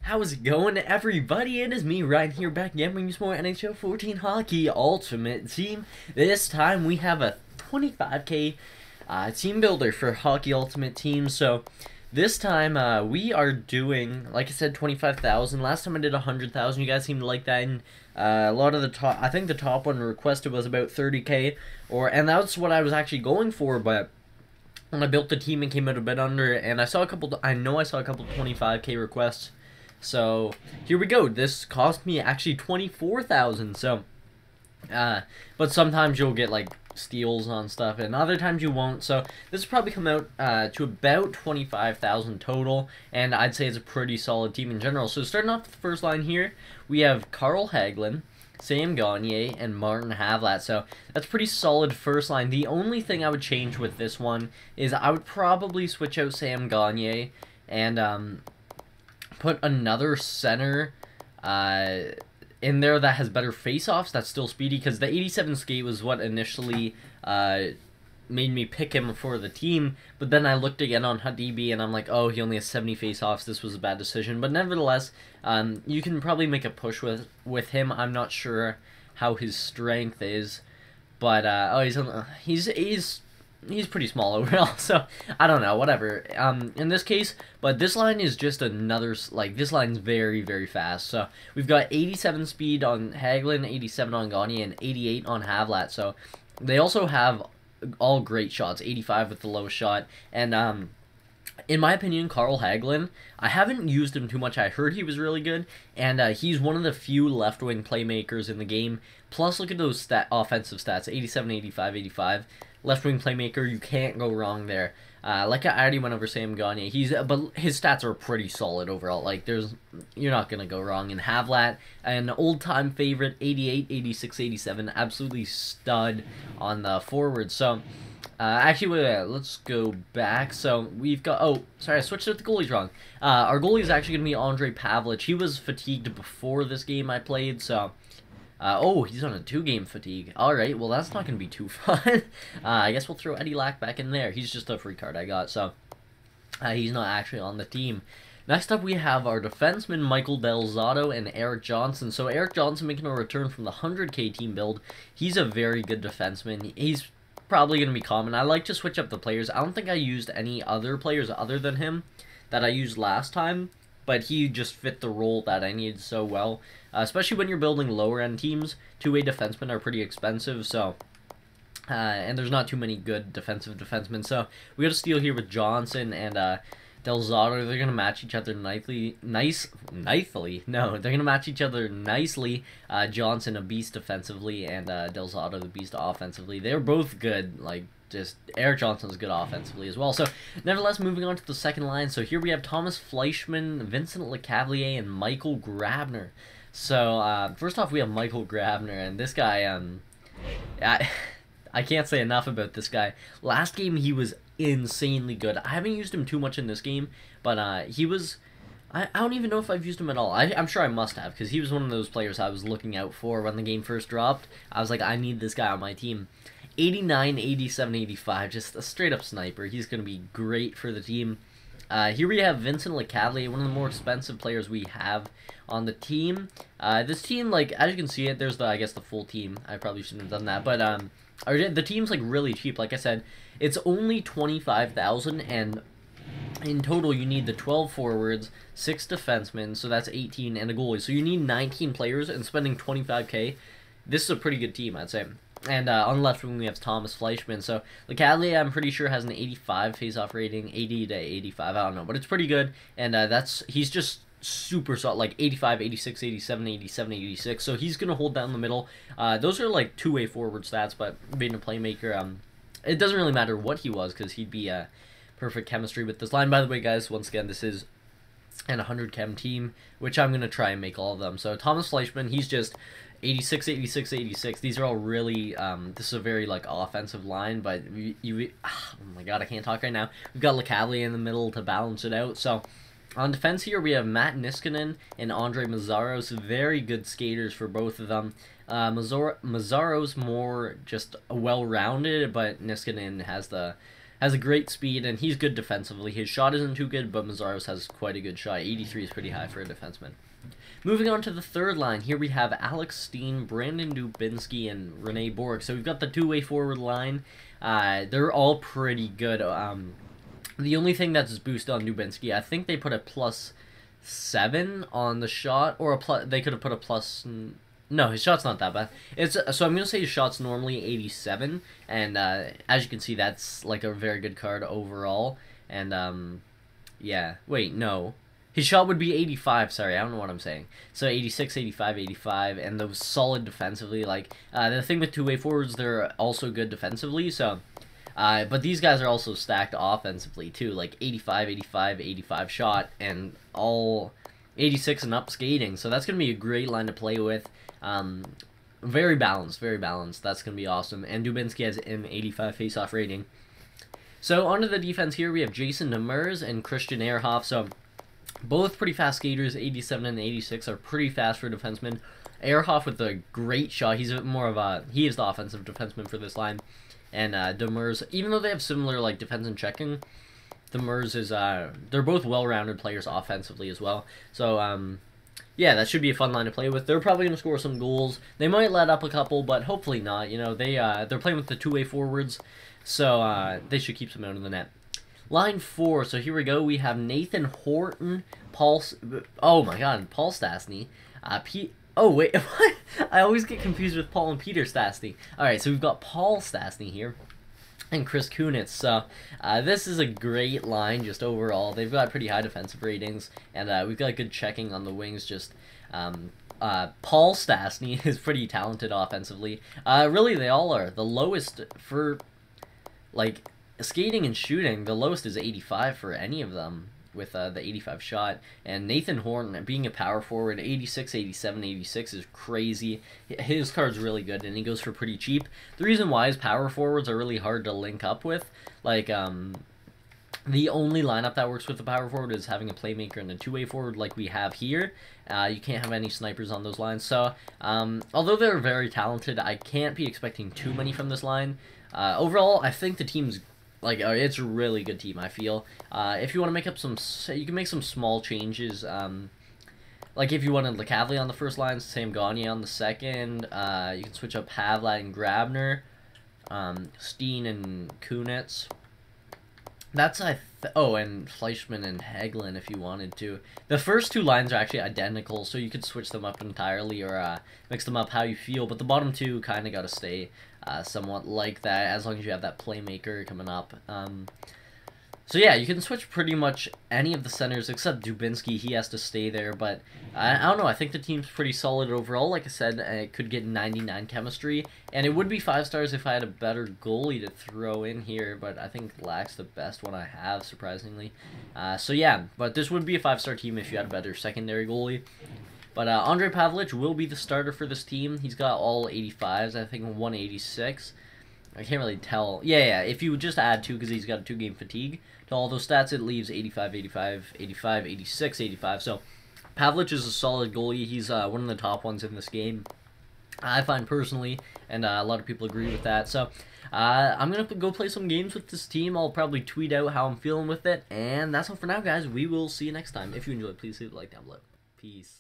How's it going, everybody? It is me, Ryan, here, back again, bringing you some more NHL 14 Hockey Ultimate Team. This time, we have a 25K team builder for Hockey Ultimate Team. So, this time, we are doing, like I said, 25,000. Last time I did 100,000. You guys seem to like that. And a lot of the top, I think the top one requested was about 30K, and that's what I was actually going for, but when I built the team, it came out a bit under, and I saw a couple. I know I saw a couple 25K requests. So here we go. This cost me actually 24,000. So, but sometimes you'll get like steals on stuff, and other times you won't. So this will probably come out to about 25,000 total, and I'd say it's a pretty solid team in general. So starting off with the first line here, we have Carl Hagelin, Sam Gagner, and Martin Havlat. So that's pretty solid first line. The only thing I would change with this one is I would probably switch out Sam Gagner and put another center in there that has better face-offs, that's still speedy, because the 87 skate was what initially made me pick him for the team, but then I looked again on HuntDB, and I'm like, oh, he only has 70 face-offs, this was a bad decision. But nevertheless, you can probably make a push with him. I'm not sure how his strength is, but he's pretty small overall, so I don't know, whatever. In this case, but this line is just another, like, this line's very, very fast. So we've got 87 speed on Hagelin, 87 on Gagner, and 88 on Havlat. So they also have all great shots, 85 with the lowest shot. And in my opinion, Carl Hagelin, I haven't used him too much. I heard he was really good, and he's one of the few left-wing playmakers in the game. Plus, look at those offensive stats, 87, 85, 85. Left-wing playmaker, you can't go wrong there. Like I already went over Sam Gagner, but his stats are pretty solid overall. Like, you're not going to go wrong. And Havlat, an old-time favorite, 88, 86, 87, absolutely stud on the forward. So, actually, wait, let's go back. So, we've got, oh, sorry, I switched out the goalies wrong. Our goalie is actually going to be Ondrej Pavlich. He was fatigued before this game I played, so oh, he's on a 2-game fatigue. Alright, well, that's not going to be too fun. I guess we'll throw Eddie Lack back in there. He's just a free card I got, so he's not actually on the team. Next up, we have our defensemen, Michael Del Zotto and Eric Johnson. So Eric Johnson making a return from the 100K team build. He's a very good defenseman. He's probably going to be common. I like to switch up the players. I don't think I used any other players other than him that I used last time, but he just fit the role that I needed so well. Especially when you're building lower-end teams, two-way defensemen are pretty expensive, so and there's not too many good defensive defensemen. So we got a steal here with Johnson and Del Zotto. They're gonna match each other nicely. No, they're gonna match each other nicely. Johnson a beast defensively, and Del Zotto the beast offensively. They're both good. Like, just Eric Johnson's good offensively as well. So, nevertheless, moving on to the second line. So here we have Thomas Fleischmann, Vincent Lecavalier, and Michael Grabner. So, first off, we have Michael Grabner, and this guy, I can't say enough about this guy. Last game, he was insanely good. I haven't used him too much in this game, but he was, I don't even know if I've used him at all. I'm sure I must have, because he was one of those players I was looking out for when the game first dropped. I was like, I need this guy on my team. 89, 87, 85, just a straight-up sniper. He's going to be great for the team. Here we have Vincent Lecavalier, one of the more expensive players we have on the team. This team, like, as you can see it, there's I guess the full team. I probably shouldn't have done that, but the team's, like, really cheap. Like I said, it's only 25,000, and in total you need the 12 forwards, 6 defensemen, so that's 18, and a goalie. So you need 19 players, and spending 25K, this is a pretty good team, I'd say. And on the left wing, we have Thomas Fleischmann. So, Lecavalier, I'm pretty sure, has an 85 face-off rating, 80 to 85, I don't know, but it's pretty good. And he's just super solid, like 85, 86, 87, 87, 86. So he's going to hold down the middle. Those are like two-way forward stats, but being a playmaker, it doesn't really matter what he was, because he'd be perfect chemistry with this line. By the way, guys, once again, this is an 100 chem team, which I'm going to try and make all of them. So Thomas Fleischmann, he's just 86, 86, 86. These are all really, this is a very, like, offensive line, but oh my god, I can't talk right now. We've got Lecavalier in the middle to balance it out. So, on defense here, we have Matt Niskanen and Andre Mazzaros. Very good skaters for both of them. Mazzaro's more just well-rounded, but Niskanen has the has a great speed, and he's good defensively. His shot isn't too good, but Mazzaros has quite a good shot. 83 is pretty high for a defenseman. Moving on to the third line, here we have Alex Steen, Brandon Dubinsky, and Rene Borg. So we've got the two-way forward line. They're all pretty good. The only thing that's boosted on Dubinsky, I think they put a +7 on the shot, or they could have put a plus. No, his shot's not that bad. So I'm gonna say his shot's normally 87, and as you can see, that's like a very good card overall. And yeah, wait, no. His shot would be 85, sorry, I don't know what I'm saying. So 86, 85, 85, and those solid defensively. Like, the thing with two-way forwards, they're also good defensively, so... but these guys are also stacked offensively, too. Like, 85, 85, 85 shot, and all 86 and up skating. So that's going to be a great line to play with. Very balanced, very balanced. That's going to be awesome. And Dubinsky has an 85 face-off rating. So, onto the defense here, we have Jason Demers and Christian Ehrhoff. So... both pretty fast skaters. 87 and 86 are pretty fast for defensemen. Ehrhoff with a great shot. He's more of a... he is the offensive defenseman for this line. And Demers, even though they have similar like defense and checking, Demers is... they're both well-rounded players offensively as well. So, yeah, that should be a fun line to play with. They're probably going to score some goals. They might let up a couple, but hopefully not. You know, they're playing with the two-way forwards, so they should keep some out of the net. Line 4, so here we go. We have Nathan Horton, Paul Stastny, oh, wait, what? I always get confused with Paul and Peter Stastny. Alright, so we've got Paul Stastny here, and Chris Kunitz. So, this is a great line, just overall. They've got pretty high defensive ratings, and we've got good checking on the wings. Just, Paul Stastny is pretty talented offensively. Really, they all are. The lowest for, like... skating and shooting, the lowest is 85 for any of them with the 85 shot. And Nathan Horton, being a power forward, 86, 87, 86 is crazy. His card's really good, and he goes for pretty cheap. The reason why is power forwards are really hard to link up with. Like, the only lineup that works with the power forward is having a playmaker and a two-way forward like we have here. You can't have any snipers on those lines. So, although they're very talented, I can't be expecting too many from this line. Overall, I think the team's like, it's a really good team, I feel. If you want to make up some... you can make some small changes. Like, if you wanted LeCavalier on the first line, Sam Gagne on the second. You can switch up Havlat and Grabner. Steen and Kunitz. That's, oh, and Fleischmann and Hagelin if you wanted to. The first two lines are actually identical, so you could switch them up entirely or mix them up how you feel. But the bottom two kind of got to stay somewhat like that, as long as you have that playmaker coming up. So yeah, you can switch pretty much any of the centers except Dubinsky. He has to stay there, but I don't know. I think the team's pretty solid overall. Like I said, it could get 99 chemistry, and it would be 5 stars if I had a better goalie to throw in here, but I think Lack's the best one I have, surprisingly. So yeah, but this would be a 5-star team if you had a better secondary goalie. But Andrei Pavlich will be the starter for this team. He's got all 85s, I think 186. I can't really tell. Yeah, if you would just add 2 because he's got a 2-game fatigue to all those stats, it leaves 85, 85, 85, 86, 85. So Pavlich is a solid goalie. He's one of the top ones in this game, I find personally, and a lot of people agree with that. So I'm going to go play some games with this team. I'll probably tweet out how I'm feeling with it. And that's all for now, guys. We will see you next time. If you enjoyed, please leave a like down below. Peace.